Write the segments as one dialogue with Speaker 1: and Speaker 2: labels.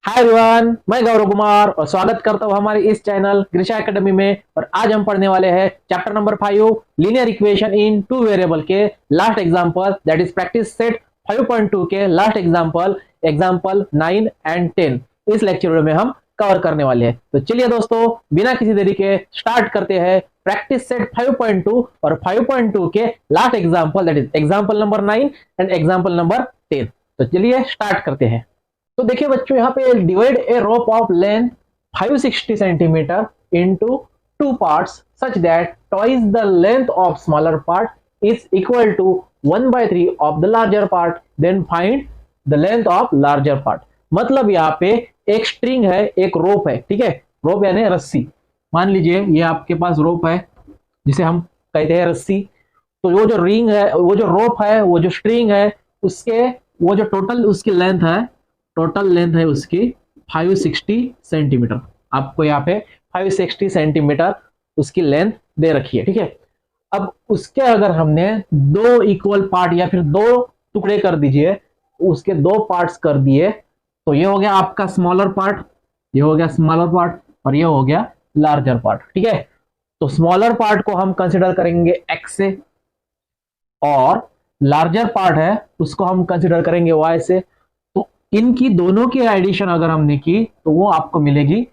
Speaker 1: Hi everyone, मैं गौरव कुमार और स्वागत करता हूं हमारे इस चैनल ग्रीशा एकेडमी में। और आज हम पढ़ने वाले हैं chapter number 5 linear equation in two variable के last example, that is practice set 5.2 के लास्ट एग्जांपल एग्जांपल 9 एंड 10 इस लेक्चर में हम कवर करने वाले हैं। तो चलिए दोस्तों, बिना किसी देरी के स्टार्ट करते हैं प्रैक्टिस सेट 5.2 और 5.2 के last example, that is example number 9 and example number 10। तो चलिए स्टार्ट करते हैं। तो देखिए बच्चों, यहाँ पे divide a rope of length 560 centimetre into two parts such that twice the length of smaller part is equal to 1/3 of the larger part, then find the length of larger part. मतलब यहाँ पे एक string है, एक रोप है, ठीक है। रोप यानी रस्सी। मान लीजिए ये आपके पास रोप है जिसे हम कहते हैं रस्सी। तो वो जो रिंग है, वो जो रोप है, वो जो स्ट्रिंग है, उसके वो जो टोटल उसकी लेंथ है, टोटल लेंथ है उसकी 560 सेंटीमीटर। आपको यहाँ पे 560 सेंटीमीटर उसकी लेंथ दे रखी है, ठीक है। अब उसके अगर हमने दो इक्वल पार्ट या फिर दो टुकड़े कर दीजिए, उसके दो पार्ट्स कर दिए, तो ये हो गया आपका स्मॉलर पार्ट, ये हो गया स्मॉलर पार्ट और ये हो गया लार्जर पार्ट, ठीक है। तो स्मॉलर पार्ट को हम कंसिडर करेंगे एक्स से और लार्जर पार्ट है उसको हम कंसिडर करेंगे वाई से। इनकी दोनों की एडिशन अगर हमने की तो वो आपको मिलेगी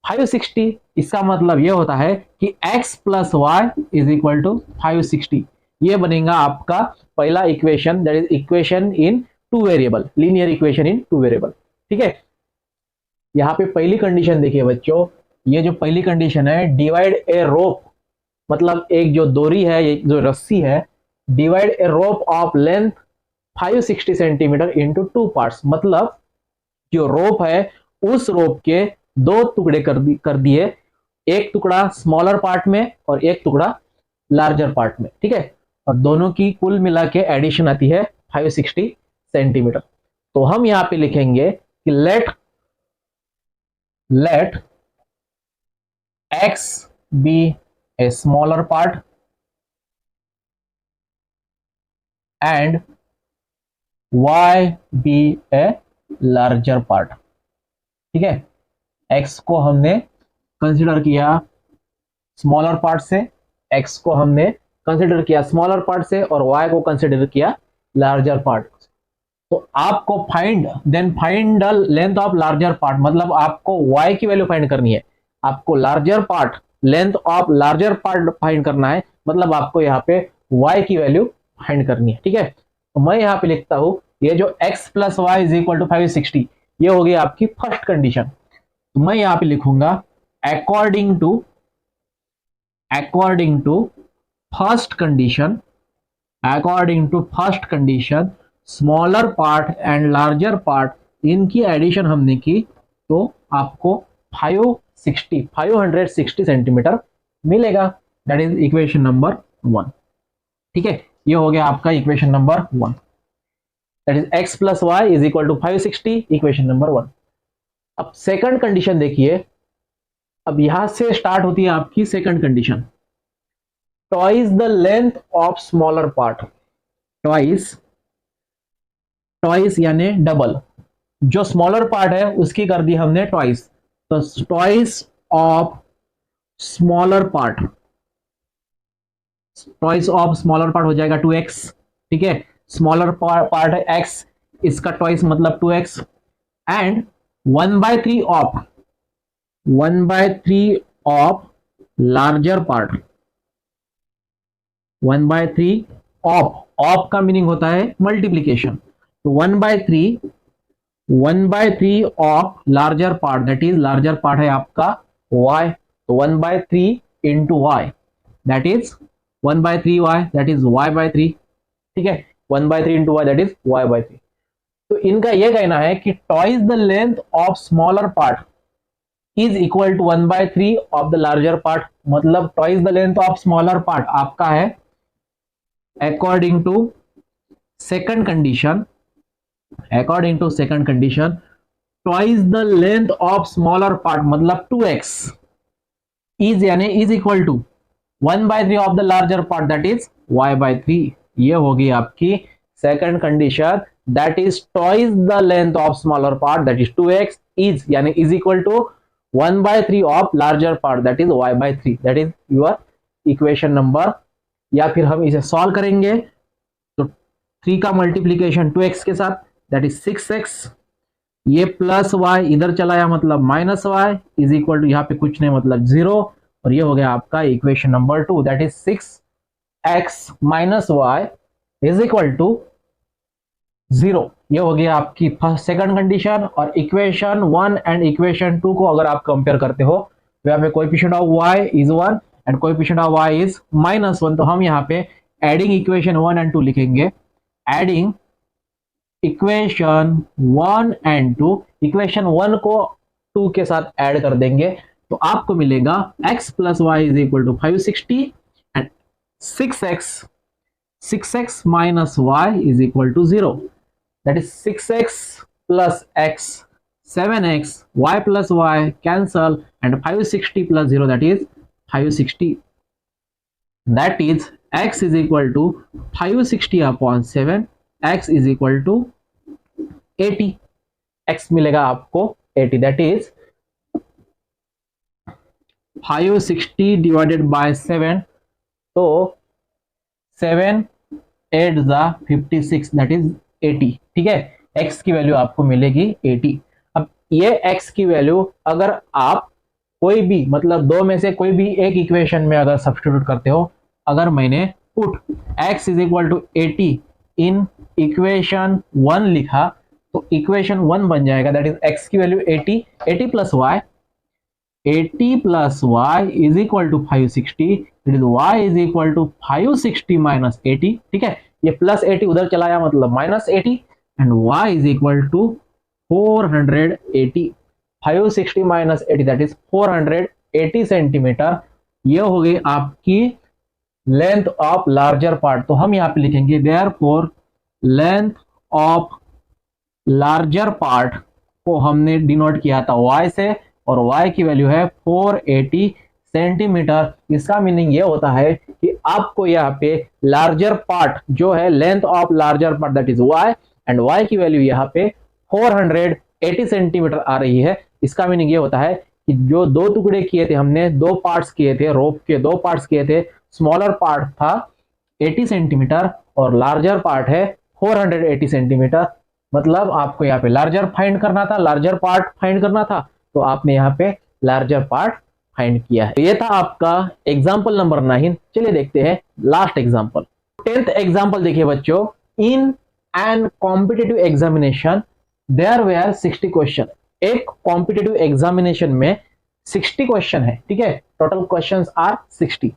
Speaker 1: 560। इसका मतलब ये होता है कि x plus y is equal to 560। ये बनेगा आपका पहला equation, that is equation in two variable, linear equation in two variable, ठीक है। यहाँ पे पहली कंडीशन देखिए बच्चों, ये जो पहली कंडीशन है डिवाइड ए रोप, मतलब एक जो दोरी है, ये जो रस्सी है, divide a rope of length 560 centimetre into two parts. मतलब जो रोप है उस रोप के दो टुकड़े कर दिए, एक टुकड़ा स्मॉलर पार्ट में और एक टुकड़ा लार्जर पार्ट में, ठीक है। और दोनों की कुल मिला के एडिशन आती है 560 सेंटीमीटर। तो हम यहां पे लिखेंगे कि let x be a smaller part and y be a larger part, ठीक है। x को हमने कंसिडर किया स्मॉलर पार्ट से, x को हमने कंसिडर किया स्मॉलर पार्ट से और y को कंसिडर किया लार्जर पार्ट। तो आपको find the length of larger part, मतलब आपको y की वैल्यू फाइंड करनी है, आपको larger part length of larger part find करना है, मतलब आपको यहाँ पे y की वैल्यू फाइंड करनी है, ठीक है। तो मैं यहाँ पे लिखता हूं ये जो x plus y is equal to 560, ये होगी आपकी फर्स्ट कंडीशन। तो मैं यहाँ पे लिखूंगा according to first condition smaller part and larger part, इनकी एडिशन हमने की तो आपको 560 सेंटीमीटर मिलेगा। दैट इज इक्वेशन नंबर 1, ठीक है। ये हो गया आपका equation number 1, that is x plus y is equal to 560, equation number 1। अब सेकंड कंडीशन देखिए, अब यहां से स्टार्ट होती है आपकी second condition, twice the length of smaller part. Twice यानी डबल, जो स्मॉलर पार्ट है उसकी कर दी हमने ट्वाइस, तो twice of smaller part, twice of smaller part हो जाएगा 2x, ठीक है। स्मॉलर पार्ट है x, इसका ट्वाइस मतलब 2x and 1/3 of larger part. 1/3 of का मीनिंग होता है मल्टीप्लीकेशन, तो 1/3 of larger part, that is larger part है आपका y, तो 1/3 into y, that is 1/3y, that is y/3, ठीक है। 1/3 into y, that is y/3। तो इनका यह कहना है कि twice the length of smaller part is equal to 1/3 of the larger part, मतलब twice the length of smaller part आपका है according to second condition, twice the length of smaller part मतलब 2x इज यानी is equal to 1/3 of the larger part, that is y/3। ये होगी आपकी second condition that is twice the length of smaller part that is 2x is यानी is equal to 1/3 of larger part that is y/3 that is your equation number. या फिर हम इसे solve करेंगे तो 3 का मल्टीप्लीकेशन 2x के साथ दैट इज 6x, ये प्लस y इधर चलाया मतलब minus y is equal to यहाँ पे कुछ नहीं मतलब 0, और ये हो गया आपका equation number 2 that is 6x minus y is equal to 0। ये हो गया आपकी फर्स्ट सेकंड कंडीशन। और इक्वेशन 1 एंड इक्वेशन 2 को अगर आप कंपेयर करते हो तो यहाँ पे coefficient of y is 1 and coefficient of y is -1, तो हम यहाँ पे एडिंग इक्वेशन 1 एंड 2 लिखेंगे। एडिंग इक्वेशन 1 एंड 2, इक्वेशन 1 को 2 के साथ ऐड कर देंगे तो आपको मिलेगा x plus y is equal to 560 and 6x minus y is equal to 0 that is 6x plus x 7x y plus y cancel and 560 plus 0 that is 560 that is x is equal to 560 upon 7, x is equal to 80, x मिलेगा आपको 80 that is 560 divided by 7, तो 7 8 56 that is 80। ठीक है, x की value आपको मिलेगी 80। अब ये x की वैल्यू अगर आप कोई भी मतलब दो में से कोई भी एक इक्वेशन में अगर सब्स्टिट्यूट करते हो, अगर मैंने put x is equal to 80 in equation 1 लिखा तो इक्वेशन 1 बन जाएगा दैट इज x की value 80, 80 plus y, 80 plus y is equal to 560, that is y is equal to 560 minus 80। ठीक है, ये प्लस 80 उधर चलाया मतलब minus 80 and y is equal to 480, 560 minus 80 that is 480 centimetre. ये हो गई आपकी लेंथ ऑफ लार्जर पार्ट। तो हम यहाँ पे लिखेंगे therefore length of larger part को हमने डिनोट किया था y से और y की वैल्यू है 480 सेंटीमीटर। इसका मीनिंग ये होता है कि आपको यहाँ पे लार्जर पार्ट जो है length of larger part that is y and y की वैल्यू यहाँ पे 480 सेंटीमीटर आ रही है। इसका मीनिंग ये होता है कि जो दो टुकड़े किए थे हमने, दो पार्ट्स किए थे, रोप के दो पार्ट्स किए थे, स्मॉलर पार्ट था 80 सेंटीमीटर और लार्जर पार्ट है 480 सेंटीमीटर। मतलब आपको यहाँ पे लार्जर फाइंड करना था, लार्जर पार्ट फाइंड करना था, तो आपने यहाँ पे लार्जर पार्ट फाइंड किया है। ये था आपका एग्जाम्पल नंबर 9। चलिए देखते हैं लास्ट एग्जाम्पल। 10th एग्जाम्पल देखिए बच्चों, in an competitive examination there were 60 question. एक कॉम्पिटिटिव एग्जामिनेशन में 60 क्वेश्चन है। ठीक है, total questions are 60।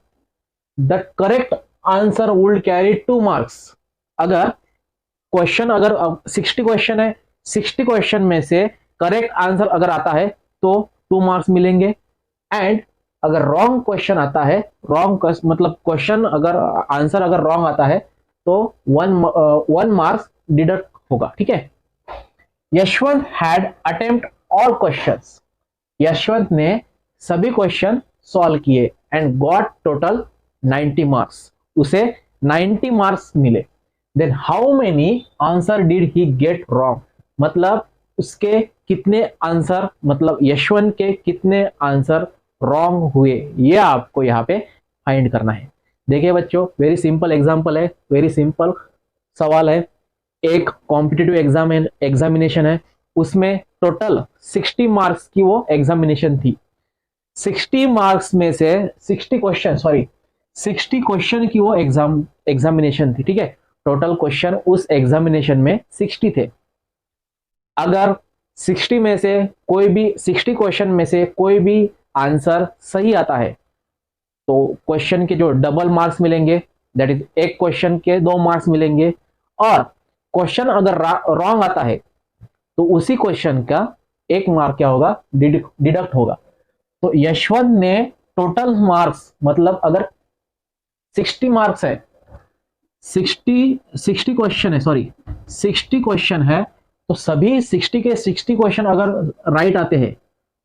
Speaker 1: The correct answer would carry 2 marks. अगर क्वेश्चन अगर 60 क्वेश्चन है, 60 क्वेश्चन में से करेक्ट आंसर अगर आता है तो 2 मार्क्स मिलेंगे, एंड अगर रॉन्ग क्वेश्चन आता है, रॉन्ग मतलब क्वेश्चन अगर आंसर अगर रॉन्ग आता है तो 1 मार्क्स डिडक्ट होगा। ठीक है, Yashwant had attempt all questions. Yashwant ने सभी क्वेश्चन सॉल्व किए एंड गॉट टोटल 90 मार्क्स। उसे 90 मार्क्स मिले। Then how many answer did he get wrong, मतलब उसके कितने आंसर, मतलब यशवंत के कितने आंसर रॉन्ग हुए, ये आपको यहाँ पे फाइंड करना है। देखिए बच्चों, वेरी सिंपल एग्जांपल है, वेरी सिंपल सवाल है। एक कॉम्पिटिटिव एग्जामिनेशन है, उसमें टोटल 60 मार्क्स की वो एग्जामिनेशन थी। 60 मार्क्स में से 60 क्वेश्चन की वो एग्जामिनेशन थी। ठीक है, टोटल क्वेश्चन उस एग्जामिनेशन में 60 थे। अगर 60 में से कोई भी 60 क्वेश्चन में से कोई भी आंसर सही आता है तो क्वेश्चन के जो डबल मार्क्स मिलेंगे, दैट इज एक क्वेश्चन के 2 मार्क्स मिलेंगे, और क्वेश्चन अगर रॉन्ग आता है तो उसी क्वेश्चन का 1 मार्क क्या होगा, डिडक्ट होगा। तो यशवंत ने टोटल मार्क्स, मतलब अगर 60 मार्क्स है, 60 क्वेश्चन है, 60 क्वेश्चन है, तो सभी 60 के 60 क्वेश्चन अगर राइट आते हैं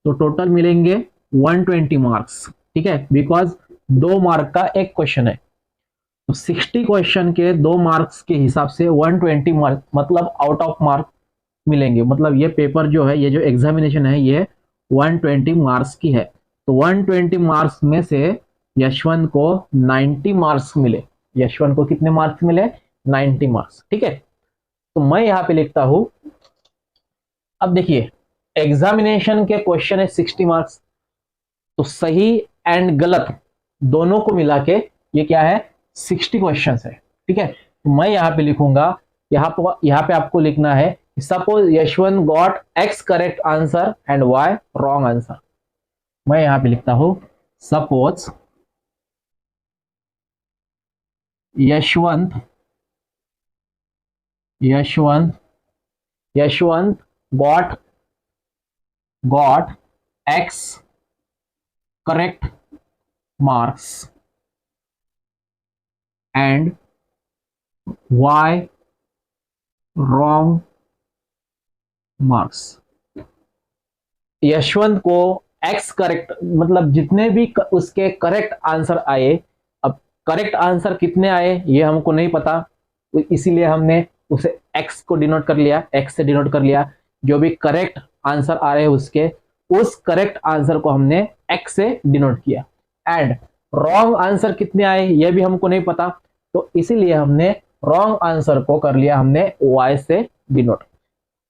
Speaker 1: तो टोटल मिलेंगे 120 मार्क्स। ठीक है, बिकॉज 2 मार्क का एक क्वेश्चन है। तो 60 क्वेश्चन के 2 मार्क्स के हिसाब से 120 मार्क मतलब आउट ऑफ मार्क मिलेंगे। मतलब ये पेपर जो है, ये जो एग्जामिनेशन है, ये 120 मार्क्स की है। तो 120 मार्क्स में से यशवंत को 90 मार्क्स मिले। यशवंत को कितने मार्क्स मिले? 90 मार्क्स। ठीक है, तो मैं यहां पे लिखता हूं, अब देखिए एग्जामिनेशन के क्वेश्चन है 60 मार्क्स, तो सही एंड गलत दोनों को मिला के ये क्या है? 60 क्वेश्चन है। ठीक है, तो मैं यहां पे लिखूंगा, यहां पे आपको लिखना है suppose Yashwant got x correct answer and y wrong answer. मैं यहां पे लिखता हूं suppose Yashwant Yashwant Yashwant got x correct marks and y wrong marks। Yashwant को x करेक्ट मतलब जितने भी उसके करेक्ट आंसर आए, अब करेक्ट आंसर कितने आए ये हमको नहीं पता, तो इसीलिए हमने उसे x को डिनोट कर लिया, x से डिनोट कर लिया। जो भी करेक्ट आंसर आ रहे हैं उसके, उस करेक्ट आंसर को हमने x से डिनोट किया। एंड रॉन्ग आंसर कितने आए ये भी हमको नहीं पता, तो इसीलिए हमने रॉन्ग आंसर को कर लिया हमने y से डिनोट।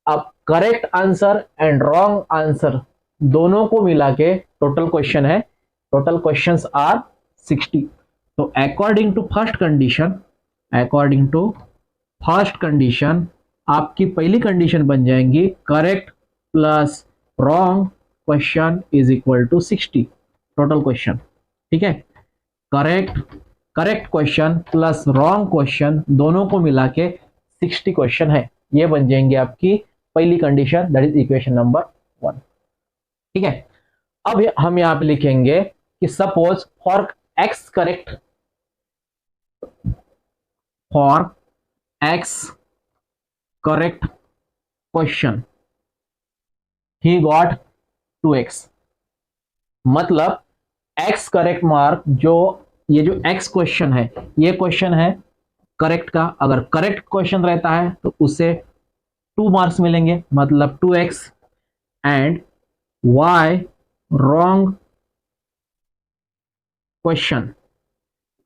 Speaker 1: अब correct answer and wrong answer दोनों को मिला के टोटल क्वेश्चन है, टोटल क्वेश्चंस आर 60। तो अकॉर्डिंग टू फर्स्ट कंडीशन आपकी पहली कंडीशन बन जाएंगी correct plus wrong question is equal to 60 total question. ठीक है, correct question plus wrong question दोनों को मिला के 60 क्वेश्चन है, ये बन जाएंगे आपकी पहली condition, that is equation number 1। ठीक है, अब हम यहां पे लिखेंगे कि suppose for x correct question he got 2x। मतलब x करेक्ट मार्क, जो ये जो x क्वेश्चन है, ये क्वेश्चन है करेक्ट का, अगर करेक्ट क्वेश्चन रहता है तो उसे 2 मार्क्स मिलेंगे, मतलब 2x। And y wrong question,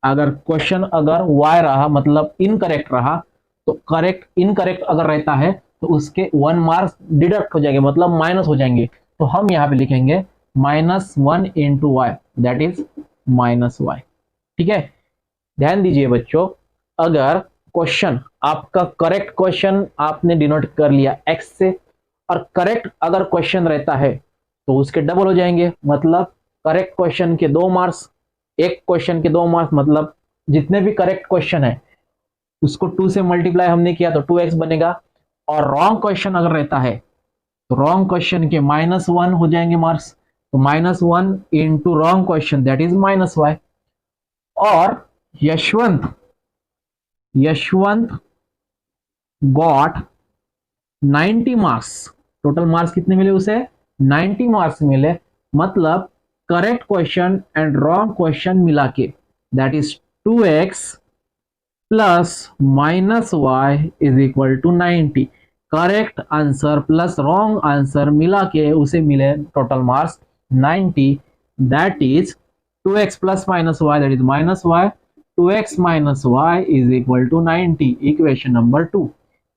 Speaker 1: अगर क्वेश्चन अगर y रहा मतलब इनकरेक्ट रहा, तो इनकरेक्ट अगर रहता है तो उसके 1 मार्क्स डिडक्ट हो जाएंगे, मतलब माइनस हो जाएंगे। तो हम यहां पे लिखेंगे -1 into y, that is -y। ठीक है, ध्यान दीजिए बच्चों, अगर क्वेश्चन आपका करेक्ट क्वेश्चन आपने डिनोट कर लिया x से, और करेक्ट अगर क्वेश्चन रहता है तो उसके डबल हो जाएंगे, मतलब करेक्ट क्वेश्चन के 2 मार्क्स, एक क्वेश्चन के 2 मार्क्स, मतलब जितने भी करेक्ट क्वेश्चन है उसको 2 से मल्टीप्लाई हमने किया तो 2x बनेगा। और रॉन्ग क्वेश्चन अगर रहता है तो रॉन्ग क्वेश्चन के -1 हो जाएंगे मार्क्स, तो -1 into wrong question that is -y। और Yashwant got 90 marks, total marks कितने मिले उसे? 90 मार्क्स मिले, मतलब correct question and wrong question मिला के that is 2x plus -y is equal to 90। Correct answer plus wrong answer मिला के उसे मिले total marks 90, that is 2x plus -y that is -y, 2x minus y is equal to 90, equation number 2।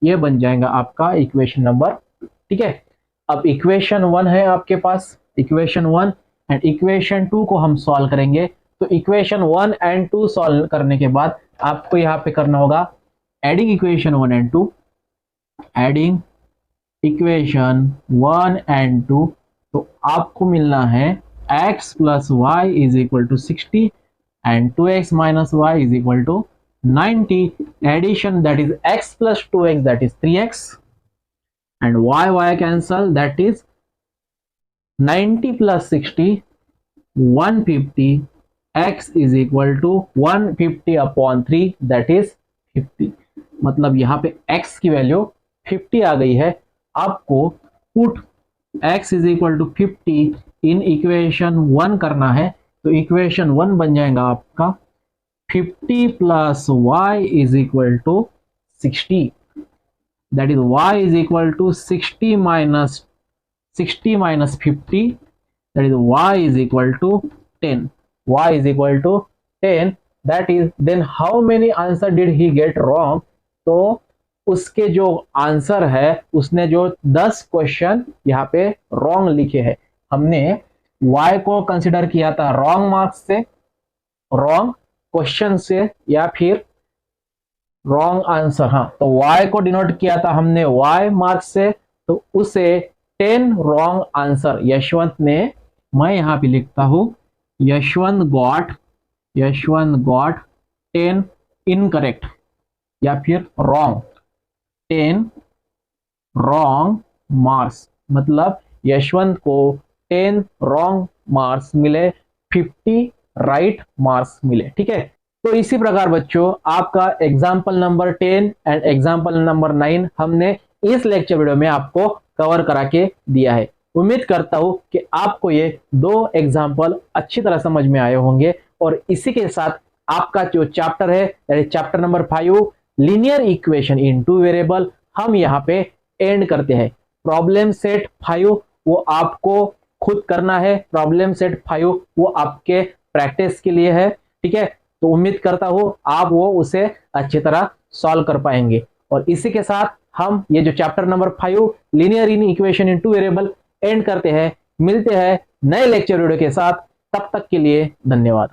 Speaker 1: ये बन जाएगा आपका equation number. ठीक है, अब इक्वेशन 1 है आपके पास, इक्वेशन 1 एंड इक्वेशन 2 को हम सॉल्व करेंगे। तो इक्वेशन 1 एंड 2 सॉल्व करने के बाद आपको यहाँ पे करना होगा adding equation 1 and 2, adding equation 1 and 2, तो आपको मिलना है x plus y is equal to 60 and 2x minus y is equal to 90, addition that is x plus 2x that is 3x and y cancel, that is 90 plus 60 150, x is equal to 150 upon 3 that is 50। मतलब यहाँ पे x की value 50 आ गई है। आपको put x is equal to 50 in equation 1 करना है, तो इक्वेशन 1 बन जाएगा आपका 50 plus y is equal to 60. That is y is equal to 60 minus 50. That is y is equal to 10. Y is equal to 10. That is, then how many answer did he get wrong? तो उसके जो answer है, उसने जो 10 question यहाँ पे wrong लिखे हैं। हमने y को कंसिडर किया था रॉन्ग मार्क्स से, रॉन्ग क्वेश्चन से, या फिर रॉन्ग आंसर। हाँ, तो y को डिनोट किया था हमने y मार्क्स से, तो उसे 10 रॉन्ग आंसर यशवंत ने, मैं यहां पे लिखता हूं यशवंत गॉट 10 इनकरेक्ट या फिर रॉन्ग, 10 रॉन्ग मार्क्स, मतलब यशवंत को 10 रॉन्ग मार्क्स मिले, 50 राइट मार्क्स मिले। ठीक है, तो इसी प्रकार बच्चों आपका example number 10 and example number 9 हमने इस लेक्चर वीडियो में आपको कवर करा के दिया है। उम्मीद करता हूं कि आपको ये 2 एग्जाम्पल अच्छी तरह समझ में आए होंगे, और इसी के साथ आपका जो चैप्टर है चैप्टर नंबर 5 लीनियर इक्वेशन इन 2 वेरिएबल, हम यहाँ पे एंड करते हैं। प्रॉब्लम सेट 5 वो आपको खुद करना है, प्रॉब्लम सेट 5 वो आपके प्रैक्टिस के लिए है। ठीक है, तो उम्मीद करता हूं आप वो उसे अच्छी तरह सॉल्व कर पाएंगे। और इसी के साथ हम ये जो chapter number 5 linear in equation in 2 variable and करते हैं। मिलते हैं नए लेक्चर वीडियो के साथ, तब तक के लिए धन्यवाद।